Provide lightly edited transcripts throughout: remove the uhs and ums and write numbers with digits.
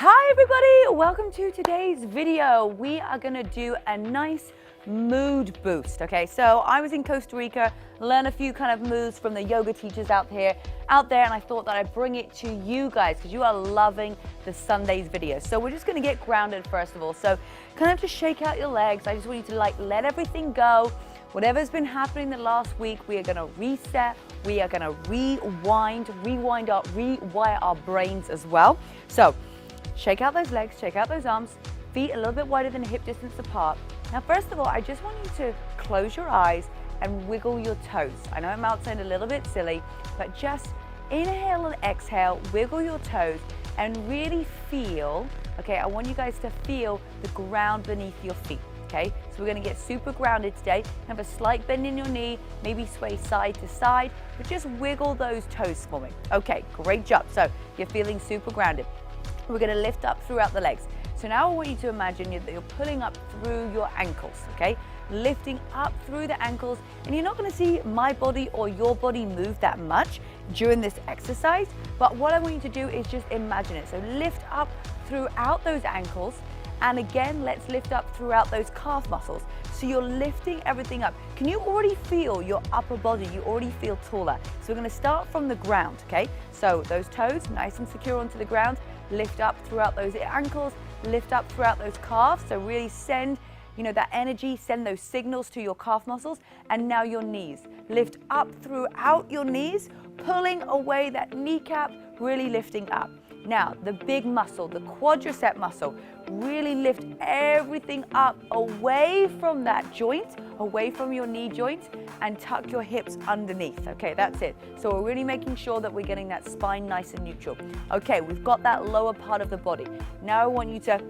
Hi everybody, welcome to today's video. We are gonna do a nice mood boost, okay? So I was in Costa Rica, learn a few kind of moves from the yoga teachers out there, and I thought that I'd bring it to you guys because you are loving the Sunday's video. So we're just gonna get grounded first of all. So kind of just shake out your legs. I just want you to let everything go. Whatever's been happening the last week, we are gonna reset. We are gonna rewire our brains as well. So shake out those legs, shake out those arms, feet a little bit wider than hip distance apart. Now, first of all, I just want you to close your eyes and wiggle your toes. I know it might sound a little bit silly, but just inhale and exhale, wiggle your toes, and really feel, okay, I want you guys to feel the ground beneath your feet, okay? So we're gonna get super grounded today. Have a slight bend in your knee, maybe sway side to side, but just wiggle those toes for me. Okay, great job. So you're feeling super grounded. We're gonna lift up throughout the legs. So now I want you to imagine that you're pulling up through your ankles, okay? Lifting up through the ankles, and you're not gonna see my body or your body move that much during this exercise, but what I want you to do is just imagine it. So lift up throughout those ankles, and again, let's lift up throughout those calf muscles. So you're lifting everything up. Can you already feel your upper body? You already feel taller. So we're gonna start from the ground, okay? So those toes, nice and secure onto the ground. Lift up throughout those ankles, lift up throughout those calves. So really send, that energy, send those signals to your calf muscles. And now your knees. Lift up throughout your knees, pulling away that kneecap, really lifting up. Now, the big muscle, the quadricep muscle, really lift everything up away from that joint, away from your knee joint, and tuck your hips underneath. Okay, that's it. So we're really making sure that we're getting that spine nice and neutral. Okay, we've got that lower part of the body. Now I want you to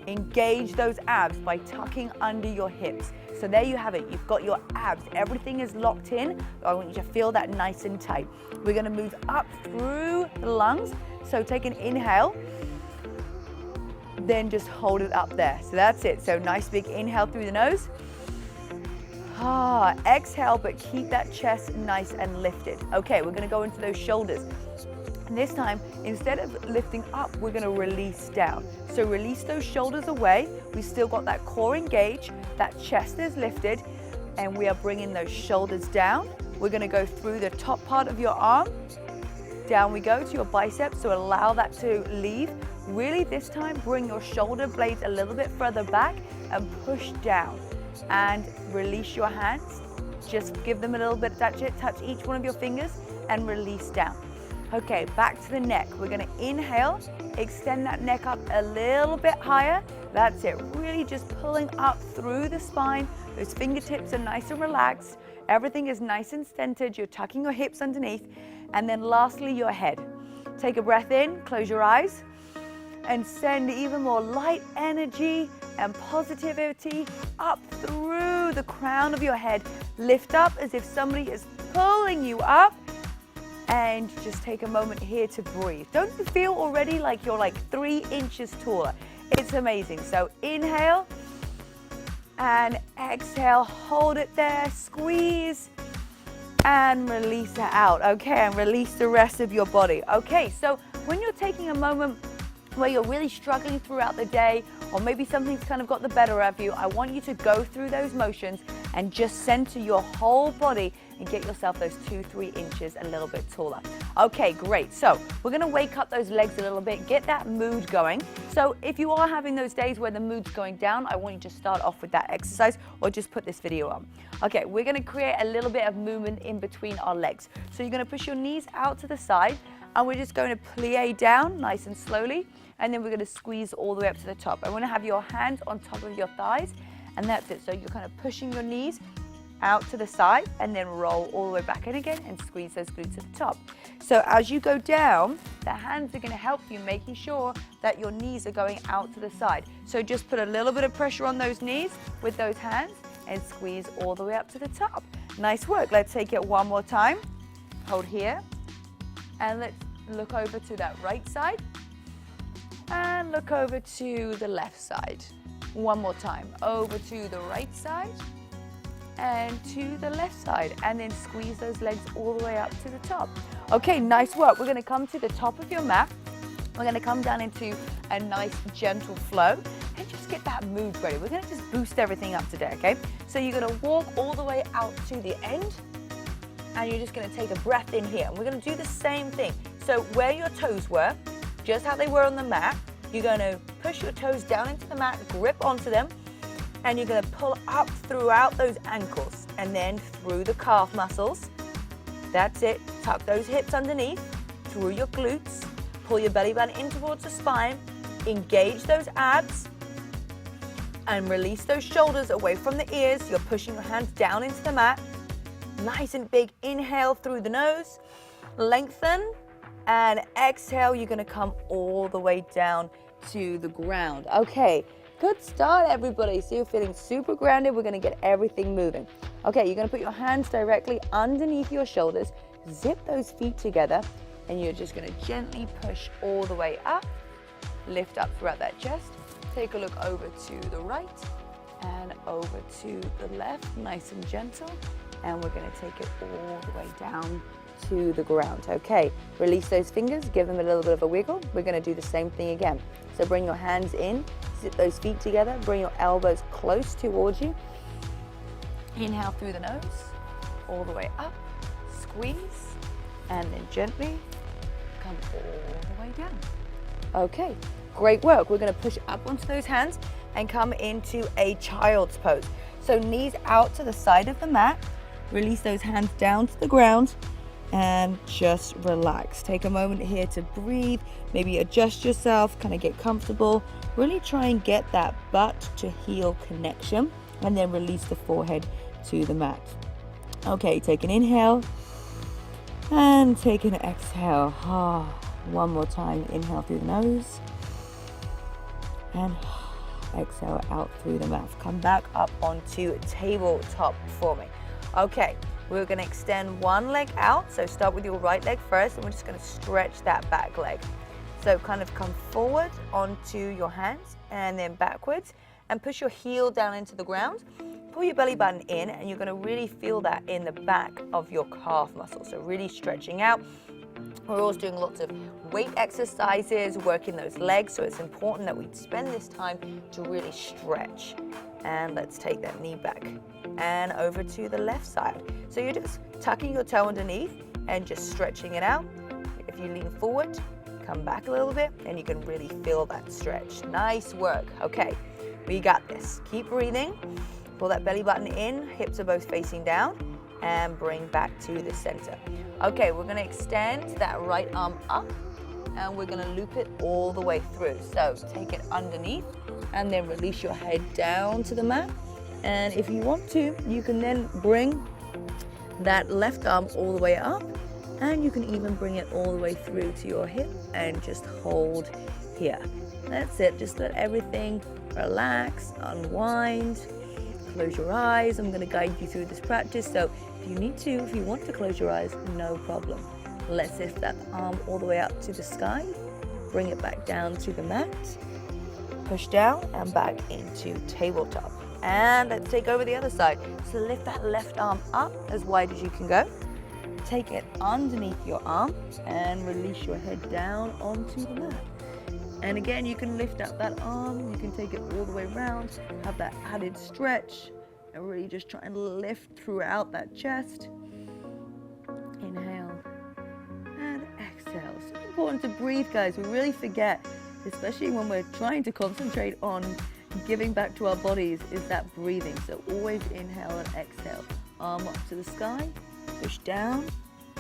engage those abs by tucking under your hips. So there you have it. You've got your abs. Everything is locked in. I want you to feel that nice and tight. We're going to move up through the lungs. So take an inhale, then just hold it up there. So that's it. So nice big inhale through the nose. Exhale, but keep that chest nice and lifted. Okay, we're gonna go into those shoulders. And this time, instead of lifting up, we're gonna release down. So release those shoulders away. We still got that core engaged, that chest is lifted, and we are bringing those shoulders down. We're gonna go through the top part of your arm. Down we go to your biceps, so allow that to leave. Really this time, bring your shoulder blades a little bit further back and push down. And release your hands. Just give them a little bit, touch each one of your fingers and release down. Okay, back to the neck. We're gonna inhale, extend that neck up a little bit higher. That's it, really just pulling up through the spine. Those fingertips are nice and relaxed. Everything is nice and centered. You're tucking your hips underneath. And then lastly, your head. Take a breath in, close your eyes, and send even more light energy and positivity up through the crown of your head. Lift up as if somebody is pulling you up, and just take a moment here to breathe. Don't you feel already like you're like 3 inches taller? It's amazing. So inhale and exhale, hold it there, squeeze, and release it out. Okay, and release the rest of your body. Okay, so when you're taking a moment where you're really struggling throughout the day, or maybe something's kind of got the better of you, I want you to go through those motions and just center your whole body and get yourself those 2-3 inches a little bit taller. Okay, great. So we're gonna wake up those legs a little bit, get that mood going. So if you are having those days where the mood's going down, I want you to start off with that exercise or just put this video on. Okay, we're gonna create a little bit of movement in between our legs. So you're gonna push your knees out to the side, and we're just going to plie down nice and slowly, and then we're gonna squeeze all the way up to the top. I wanna have your hands on top of your thighs, and that's it. So you're kind of pushing your knees out to the side and then roll all the way back in again and squeeze those glutes at the top. So as you go down, the hands are going to help you, making sure that your knees are going out to the side. So just put a little bit of pressure on those knees with those hands and squeeze all the way up to the top. Nice work. Let's take it one more time. Hold here, and let's look over to that right side and look over to the left side. One more time, over to the right side and to the left side, and then squeeze those legs all the way up to the top. Okay, nice work. We're gonna come to the top of your mat. We're gonna come down into a nice gentle flow and just get that move ready. We're gonna just boost everything up today, okay? So you're gonna walk all the way out to the end and you're just gonna take a breath in here. And we're gonna do the same thing. So where your toes were, just how they were on the mat, you're gonna push your toes down into the mat, grip onto them, and you're gonna pull up throughout those ankles and then through the calf muscles. That's it. Tuck those hips underneath, through your glutes, pull your belly button in towards the spine, engage those abs, and release those shoulders away from the ears. You're pushing your hands down into the mat. Nice and big inhale through the nose, lengthen, and exhale. You're gonna come all the way down to the ground. Okay, good start, everybody. So you're feeling super grounded. We're gonna get everything moving. Okay, you're gonna put your hands directly underneath your shoulders, zip those feet together, and you're just gonna gently push all the way up, lift up throughout that chest. Take a look over to the right and over to the left, nice and gentle. And we're gonna take it all the way down to the ground. Okay, release those fingers, give them a little bit of a wiggle. We're gonna do the same thing again. So bring your hands in, zip those feet together, bring your elbows close towards you. Inhale through the nose, all the way up, squeeze, and then gently come all the way down. Okay, great work. We're gonna push up onto those hands and come into a child's pose. So knees out to the side of the mat, release those hands down to the ground, and just relax. Take a moment here to breathe, maybe adjust yourself, kind of get comfortable. Really try and get that butt to heel connection, and then release the forehead to the mat. Okay, take an inhale and take an exhale. One more time, inhale through the nose and exhale out through the mouth. Come back up onto tabletop for me. Okay, we're gonna extend one leg out. So start with your right leg first, and we're just gonna stretch that back leg. So kind of come forward onto your hands and then backwards, and push your heel down into the ground. Pull your belly button in, and you're gonna really feel that in the back of your calf muscle. So really stretching out. We're also doing lots of weight exercises, working those legs, so it's important that we spend this time to really stretch. And let's take that knee back and over to the left side. So you're just tucking your toe underneath and just stretching it out. If you lean forward, come back a little bit, and you can really feel that stretch. Nice work. Okay, we got this. Keep breathing. Pull that belly button in, hips are both facing down, and bring back to the center. Okay, we're gonna extend that right arm up, and we're gonna loop it all the way through. So take it underneath, and then release your head down to the mat. And if you want to, you can then bring that left arm all the way up, and you can even bring it all the way through to your hip and just hold here. That's it, just let everything relax, unwind. Close your eyes. I'm going to guide you through this practice, so if you want to close your eyes, no problem. Let's lift that arm all the way up to the sky, bring it back down to the mat, push down and back into tabletop. And let's take over the other side. So lift that left arm up as wide as you can go. Take it underneath your arm and release your head down onto the mat. And again, you can lift up that arm, you can take it all the way around, have that added stretch, and really just try and lift throughout that chest. Inhale and exhale. So important to breathe, guys. We really forget, especially when we're trying to concentrate on giving back to our bodies, is that breathing. So always inhale and exhale. Arm up to the sky, push down,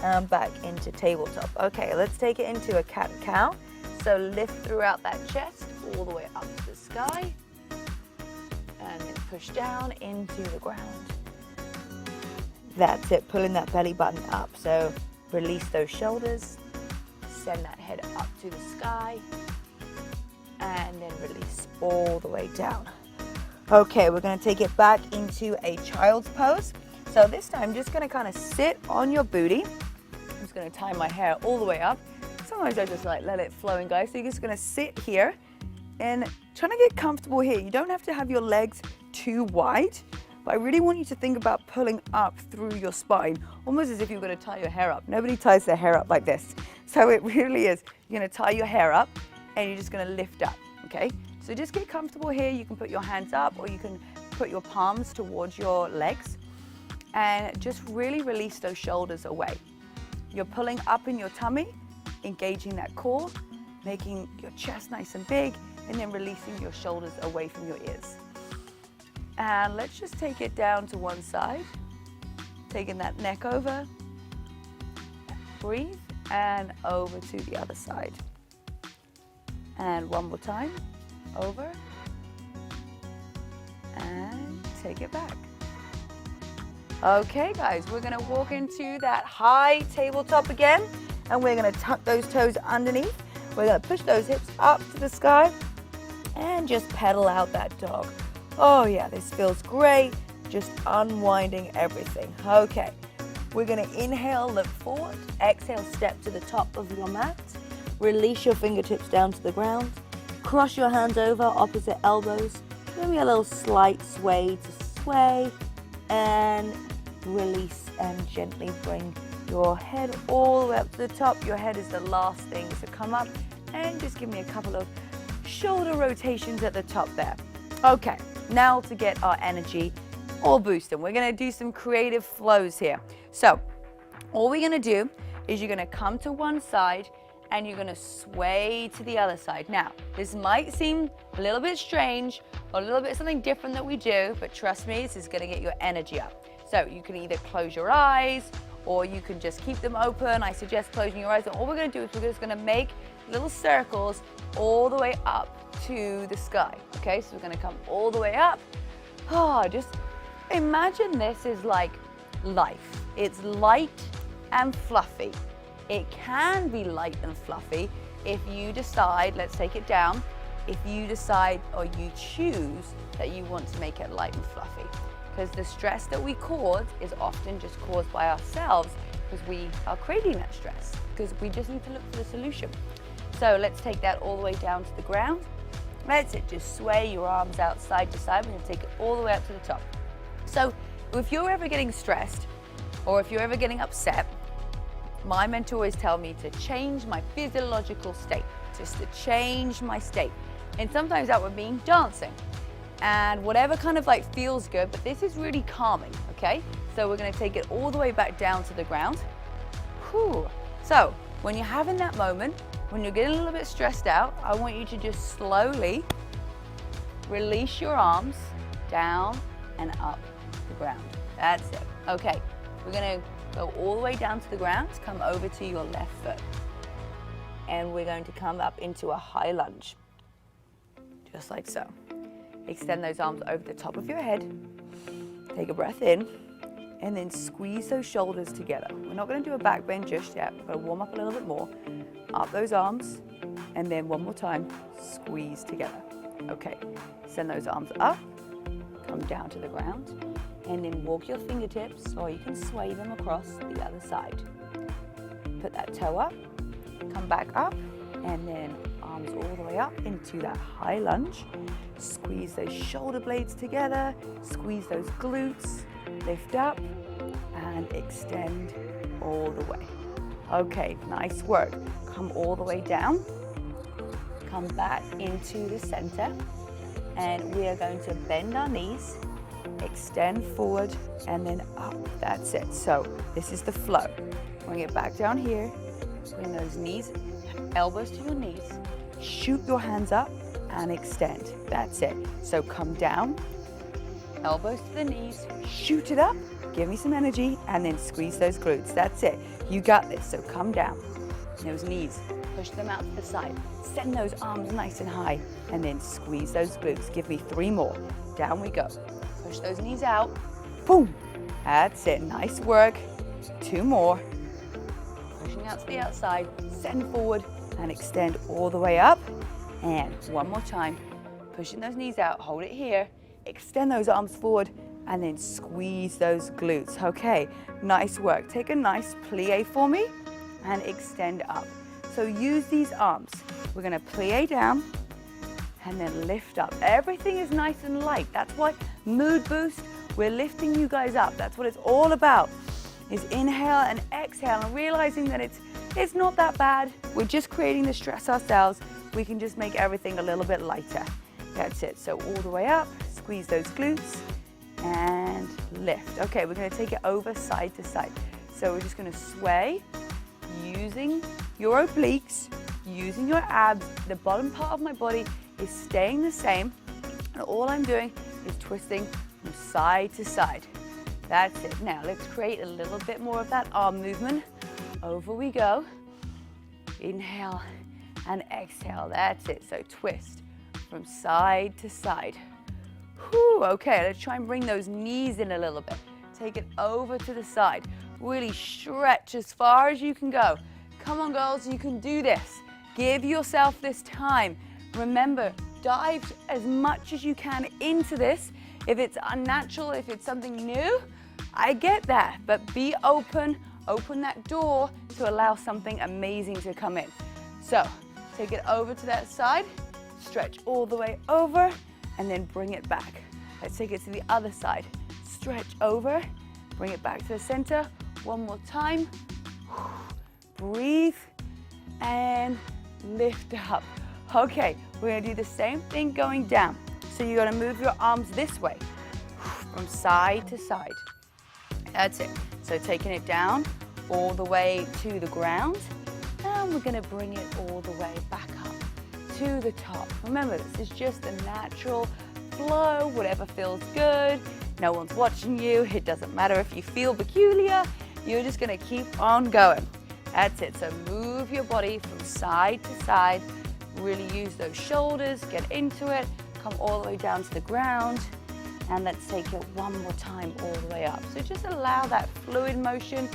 and back into tabletop. Okay, let's take it into a cat and cow. So lift throughout that chest, all the way up to the sky, and then push down into the ground. That's it, pulling that belly button up. So release those shoulders, send that head up to the sky, and then release all the way down. Okay, we're gonna take it back into a child's pose. So this time, just gonna kind of sit on your booty. I'm just gonna tie my hair all the way up. Sometimes I just like let it flow in, guys. So you're just gonna sit here and trying to get comfortable here. You don't have to have your legs too wide, but I really want you to think about pulling up through your spine, almost as if you're gonna tie your hair up. Nobody ties their hair up like this. So it really is. You're gonna tie your hair up, and you're just gonna lift up, okay? So just get comfortable here. You can put your hands up or you can put your palms towards your legs and just really release those shoulders away. You're pulling up in your tummy, engaging that core, making your chest nice and big, and then releasing your shoulders away from your ears. And let's just take it down to one side, taking that neck over, breathe, and over to the other side. And one more time, over, and take it back. Okay guys, we're gonna walk into that high tabletop again, and we're gonna tuck those toes underneath. We're gonna push those hips up to the sky and just pedal out that dog. Oh yeah, this feels great. Just unwinding everything. Okay, we're gonna inhale, look forward. Exhale, step to the top of your mat. Release your fingertips down to the ground. Cross your hands over, opposite elbows. Give me a little slight sway to sway. And release and gently bring your head all the way up to the top. Your head is the last thing to come up. And just give me a couple of shoulder rotations at the top there. Okay, now to get our energy all boosted. We're gonna do some creative flows here. So all we're gonna do is you're gonna come to one side and you're gonna sway to the other side. Now, this might seem a little bit strange or a little bit something different that we do, but trust me, this is gonna get your energy up. So you can either close your eyes or you can just keep them open. I suggest closing your eyes. And all we're gonna do is we're just gonna make little circles all the way up to the sky. Okay, so we're gonna come all the way up. Just imagine this is like life. It's light and fluffy. It can be light and fluffy if you decide, let's take it down, if you decide or you choose that you want to make it light and fluffy. Because the stress that we cause is often just caused by ourselves because we are creating that stress, because we just need to look for the solution. So let's take that all the way down to the ground. That's it, just sway your arms out side to side. We're gonna take it all the way up to the top. So if you're ever getting stressed or if you're ever getting upset, my mentor always tell me to change my physiological state, just to change my state. And sometimes that would mean dancing and whatever kind of like feels good, but this is really calming, okay? So we're gonna take it all the way back down to the ground. Whew. So when you're having that moment, when you're getting a little bit stressed out, I want you to just slowly release your arms down and up the ground. That's it. Okay, we're gonna go all the way down to the ground, come over to your left foot. And we're going to come up into a high lunge, just like so. Extend those arms over the top of your head. Take a breath in, and then squeeze those shoulders together. We're not gonna do a back bend just yet. We're gonna warm up a little bit more. Up those arms, and then one more time, squeeze together. Okay, send those arms up, come down to the ground, and then walk your fingertips, or you can sway them across the other side. Put that toe up, come back up, and then arms all the way up into that high lunge. Squeeze those shoulder blades together, squeeze those glutes, lift up, and extend all the way. Okay, nice work. Come all the way down, come back into the center, and we are going to bend our knees, extend forward, and then up. That's it. So this is the flow. Bring it back down here. Bring those knees, elbows to your knees. Shoot your hands up and extend. That's it. So come down, elbows to the knees, shoot it up, give me some energy, and then squeeze those glutes. That's it. You got this. So come down. Those knees, push them out to the side. Send those arms nice and high, and then squeeze those glutes. Give me 3 more. Down we go. Push those knees out. Boom. That's it. Nice work. 2 more. Pushing out to the outside. Send forward and extend all the way up. And one more time. Pushing those knees out. Hold it here. Extend those arms forward and then squeeze those glutes. Okay. Nice work. Take a nice plie for me and extend up. So use these arms. We're going to plie down and then lift up. Everything is nice and light. That's why mood boost, we're lifting you guys up. That's what it's all about, is inhale and exhale and realizing that it's It's not that bad. We're just creating the stress ourselves. We can just make everything a little bit lighter. That's it. So all the way up, squeeze those glutes and lift. Okay, we're gonna take it over side to side. So we're just gonna sway using your obliques, using your abs. The bottom part of my body is staying the same. And all I'm doing is twisting from side to side. That's it. Now let's create a little bit more of that arm movement. Over we go. Inhale and exhale. That's it. So twist from side to side. Whew, okay, let's try and bring those knees in a little bit. Take it over to the side. Really stretch as far as you can go. Come on, girls, you can do this. Give yourself this time. Remember, dive as much as you can into this. If it's unnatural, if it's something new, I get that, but be open that door to allow something amazing to come in. So take it over to that side, stretch all the way over, and then bring it back. Let's take it to the other side. Stretch over, bring it back to the center. One more time. Breathe and lift up. Okay, we're gonna do the same thing going down. So you're gonna move your arms this way, from side to side. That's it. So taking it down all the way to the ground, and we're gonna bring it all the way back up to the top. Remember, this is just a natural flow, whatever feels good. No one's watching you. It doesn't matter if you feel peculiar. You're just gonna keep on going. That's it. So move your body from side to side. Really use those shoulders, get into it, come all the way down to the ground. And let's take it one more time all the way up. So just allow that fluid motion.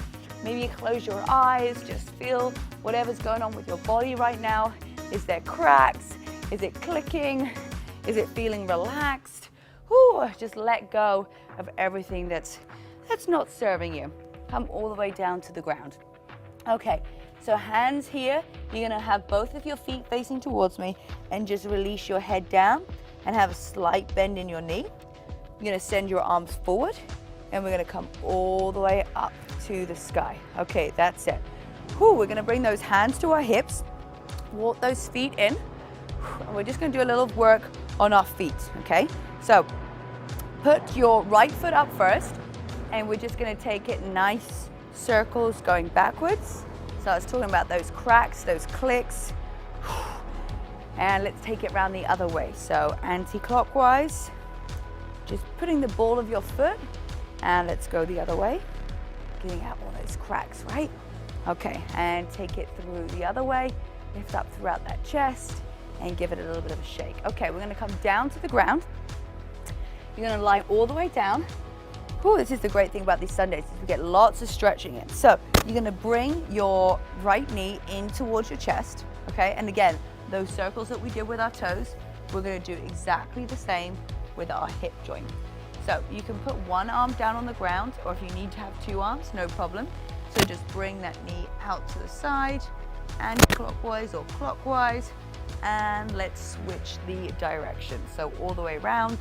Maybe close your eyes, just feel whatever's going on with your body right now. Is there cracks? Is it clicking? Is it feeling relaxed? Whew, just let go of everything that's not serving you. Come all the way down to the ground. Okay, so hands here. You're gonna have both of your feet facing towards me and just release your head down and have a slight bend in your knee. You're gonna send your arms forward and we're gonna come all the way up to the sky. Okay, that's it. Whew, we're gonna bring those hands to our hips, walk those feet in, and we're just gonna do a little work on our feet, okay? So put your right foot up first, and we're just gonna take it nice circles going backwards. So I was talking about those cracks, those clicks. And let's take it around the other way. So anti-clockwise, just putting the ball of your foot, and let's go the other way. Getting out all those cracks, right? Okay, and take it through the other way. Lift up throughout that chest and give it a little bit of a shake. Okay, we're gonna come down to the ground. You're gonna lie all the way down. Oh, this is the great thing about these Sundays, is we get lots of stretching in. So you're gonna bring your right knee in towards your chest, okay? And again, those circles that we did with our toes, we're gonna do exactly the same with our hip joint. So you can put one arm down on the ground, or if you need to have two arms, no problem. So just bring that knee out to the side, anti-clockwise or clockwise, and let's switch the direction. So all the way around,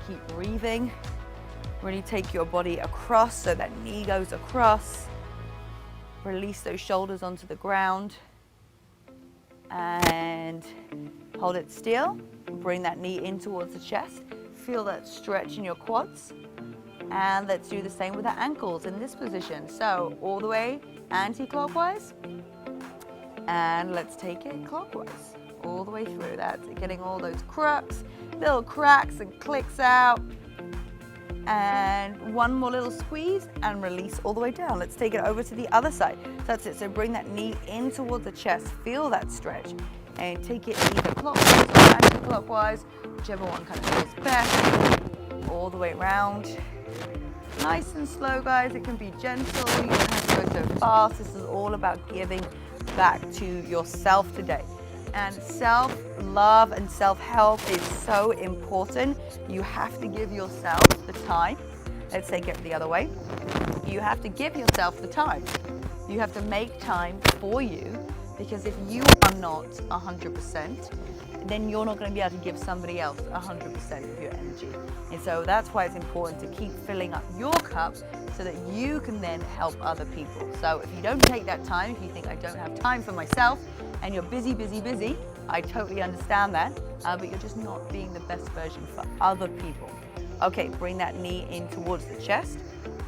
keep breathing. Really take your body across so that knee goes across. Release those shoulders onto the ground and hold it still. Bring that knee in towards the chest. Feel that stretch in your quads. And let's do the same with our ankles in this position. So all the way anti-clockwise. And let's take it clockwise. All the way through. That's it. Getting all those little cracks and clicks out. And one more little squeeze and release all the way down. Let's take it over to the other side. That's it. So bring that knee in towards the chest. Feel that stretch. And take it either clockwise or anti-clockwise, whichever one kind of feels best. All the way around. Nice and slow, guys. It can be gentle. You don't have to go so fast. This is all about giving back to yourself today. And self-love and self-help is so important. You have to give yourself the time. Let's take it the other way. You have to give yourself the time. You have to make time for you Because if you are not 100%, then you're not going to be able to give somebody else 100% of your energy. And so that's why it's important to keep filling up your cup so that you can then help other people. So if you don't take that time, if you think I don't have time for myself, and you're busy, I totally understand that, but you're just not being the best version for other people. Okay, bring that knee in towards the chest,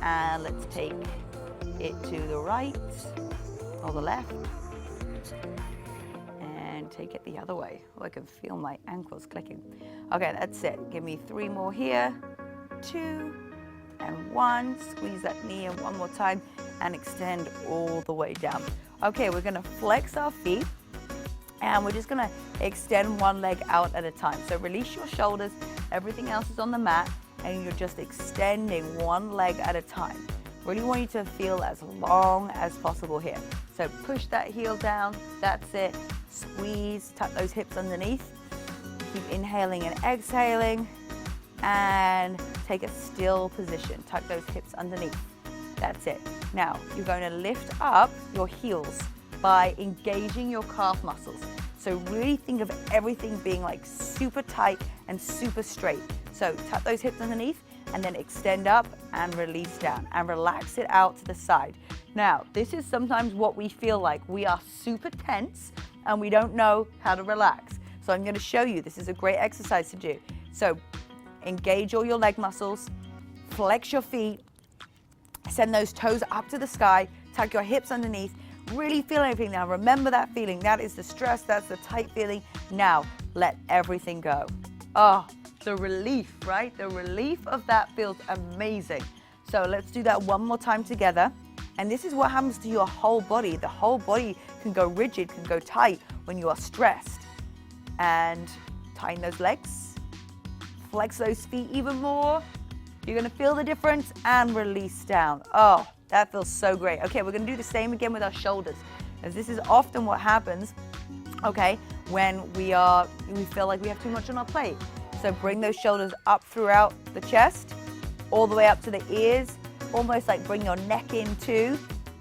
and let's take it to the right or the left, and take it the other way. Oh, I can feel my ankles clicking. Okay, that's it. Give me 3 more here, 2 and 1. Squeeze that knee in one more time and extend all the way down. Okay, we're gonna flex our feet, and we're just gonna extend one leg out at a time. So release your shoulders, everything else is on the mat, and you're just extending one leg at a time. Really want you to feel as long as possible here. So push that heel down, that's it. Squeeze, tuck those hips underneath. Keep inhaling and exhaling, and take a still position. Tuck those hips underneath, that's it. Now, you're going to lift up your heels by engaging your calf muscles. So really think of everything being like super tight and super straight. So tuck those hips underneath and then extend up and release down and relax it out to the side. Now, this is sometimes what we feel like. We are super tense and we don't know how to relax. So I'm going to show you. This is a great exercise to do. So engage all your leg muscles, flex your feet, send those toes up to the sky, tuck your hips underneath, really feel everything. Now remember that feeling. That is the stress, that's the tight feeling. Now let everything go. Oh, the relief, right? The relief of that feels amazing. So let's do that one more time together. And this is what happens to your whole body. The whole body can go rigid, can go tight when you are stressed. And tighten those legs, flex those feet even more. You're gonna feel the difference and release down. Oh, that feels so great. Okay, we're gonna do the same again with our shoulders, as this is often what happens, okay, when we feel like we have too much on our plate. So bring those shoulders up throughout the chest, all the way up to the ears, almost like bring your neck in too.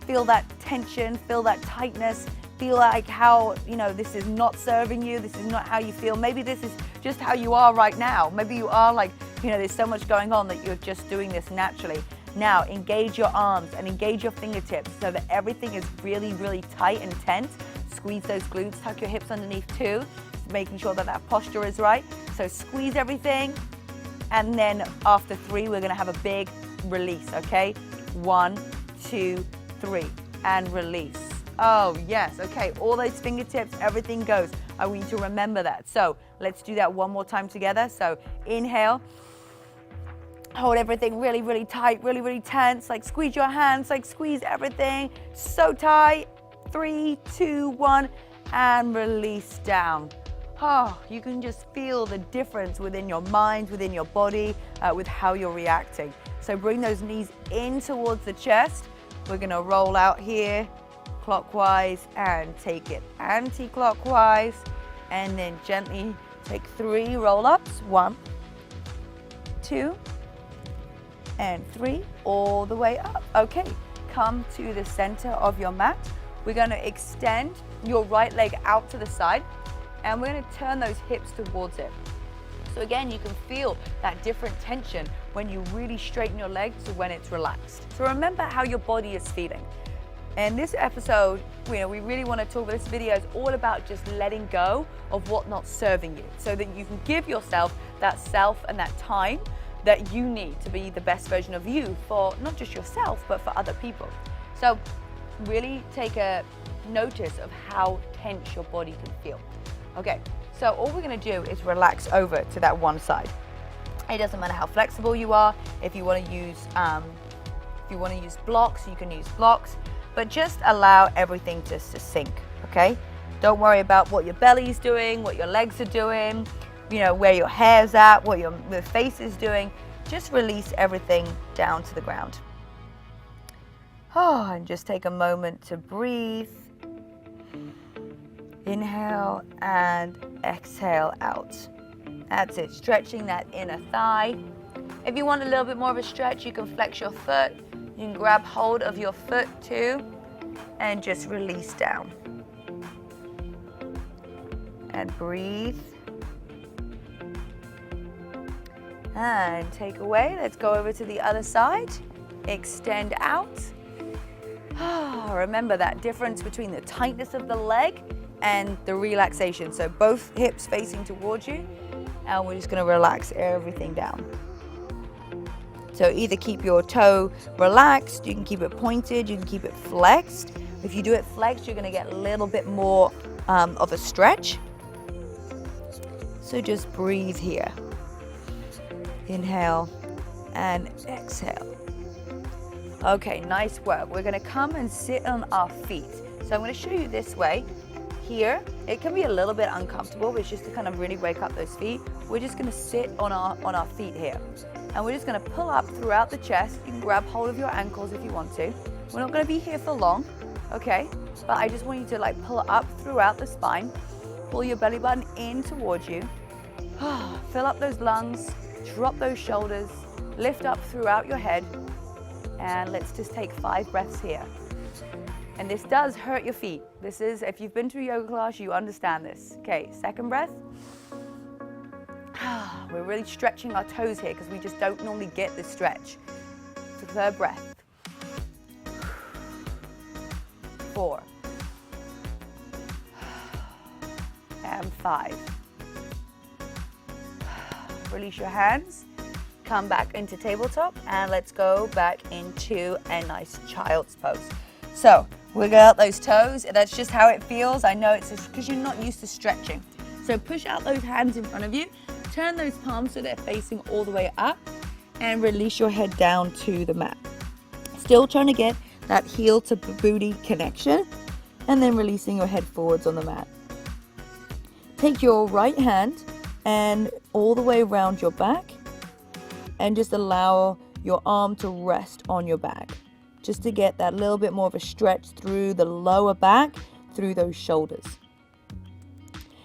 Feel that tension, feel that tightness, feel like how, this is not serving you, this is not how you feel. Maybe this is just how you are right now. Maybe you are like, there's so much going on that you're just doing this naturally. Now, engage your arms and engage your fingertips so that everything is really, really tight and tense. Squeeze those glutes, tuck your hips underneath too, making sure that that posture is right. So squeeze everything, and then after 3, we're gonna have a big release, okay? 1, 2, 3, and release. Oh, yes, okay, all those fingertips, everything goes. I want you to remember that. So let's do that one more time together. So inhale. Hold everything really, really tight, really, really tense. Like squeeze your hands, like squeeze everything so tight. 3, 2, 1, and release down. Oh, you can just feel the difference within your mind, within your body, with how you're reacting. So bring those knees in towards the chest. We're gonna roll out here, clockwise, and take it anti-clockwise, and then gently take 3 roll-ups. 1, 2, and 3, all the way up. Okay, come to the center of your mat. We're gonna extend your right leg out to the side, and we're gonna turn those hips towards it. So again, you can feel that different tension when you really straighten your legs to when it's relaxed. So remember how your body is feeling. In this episode, we really want to talk about, this video is all about just letting go of what not serving you, so that you can give yourself that self and that time that you need to be the best version of you for not just yourself, but for other people. So really take a notice of how tense your body can feel. Okay, so all we're going to do is relax over to that one side. It doesn't matter how flexible you are. If you want to use blocks, you can use blocks, but just allow everything just to sink, okay? Don't worry about what your belly is doing, what your legs are doing, where your hair's at, what your face is doing. Just release everything down to the ground. Oh, and just take a moment to breathe. Inhale and exhale out. That's it, stretching that inner thigh. If you want a little bit more of a stretch, you can flex your foot. You can grab hold of your foot too and just release down. and breathe. And take away. Let's go over to the other side. Extend out. Remember that difference between the tightness of the leg and the relaxation. So both hips facing towards you, and we're just going to relax everything down. So either keep your toe relaxed, you can keep it pointed, you can keep it flexed. If you do it flexed, you're going to get a little bit more of a stretch. So just breathe here. Inhale and exhale. Okay, nice work. We're going to come and sit on our feet. So I'm going to show you this way. Here, it can be a little bit uncomfortable, but it's just to kind of really wake up those feet. We're just going to sit on our feet here. And we're just going to pull up throughout the chest. You can grab hold of your ankles if you want to. We're not going to be here for long, okay? But I just want you to like pull up throughout the spine. Pull your belly button in towards you. Fill up those lungs, drop those shoulders, lift up throughout your head. And let's just take 5 breaths here. And this does hurt your feet. This is, if you've been to a yoga class, you understand this. Okay, second breath. We're really stretching our toes here because we just don't normally get this stretch. So third breath. 4. And 5. Release your hands. Come back into tabletop and let's go back into a nice child's pose. So wiggle out those toes. That's just how it feels. I know it's just because you're not used to stretching. So push out those hands in front of you. Turn those palms so they're facing all the way up and release your head down to the mat. Still trying to get that heel to booty connection and then releasing your head forwards on the mat. Take your right hand and all the way around your back and just allow your arm to rest on your back just to get that little bit more of a stretch through the lower back, through those shoulders.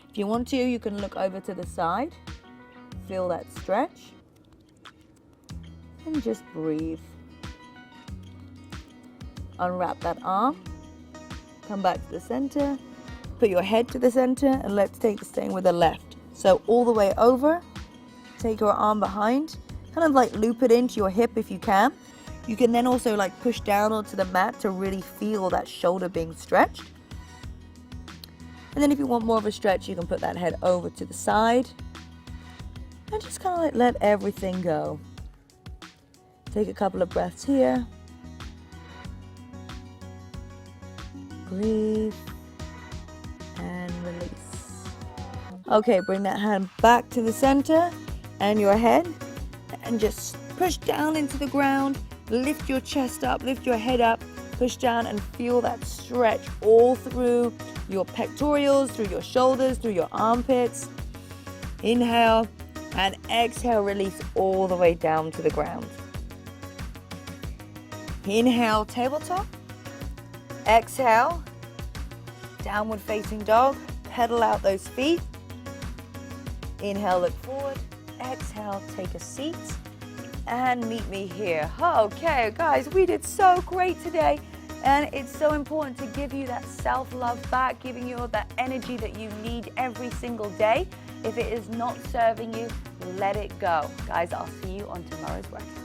If you want to, you can look over to the side. Feel that stretch and just breathe. Unwrap that arm, come back to the center, put your head to the center, and let's take the same with the left. So all the way over, take your arm behind, kind of like loop it into your hip if you can. You can then also like push down onto the mat to really feel that shoulder being stretched. And then if you want more of a stretch, you can put that head over to the side. And just kind of like let everything go. Take a couple of breaths here. Breathe and release. Okay, bring that hand back to the center and your head and just push down into the ground. Lift your chest up, lift your head up, push down and feel that stretch all through your pectorals, through your shoulders, through your armpits. Inhale. And exhale, release all the way down to the ground. Inhale, tabletop. Exhale, downward facing dog. Pedal out those feet. Inhale, look forward. Exhale, take a seat. And meet me here. Okay, guys, we did so great today. And it's so important to give you that self-love back, giving you that energy that you need every single day. If it is not serving you, let it go. Guys, I'll see you on tomorrow's workout.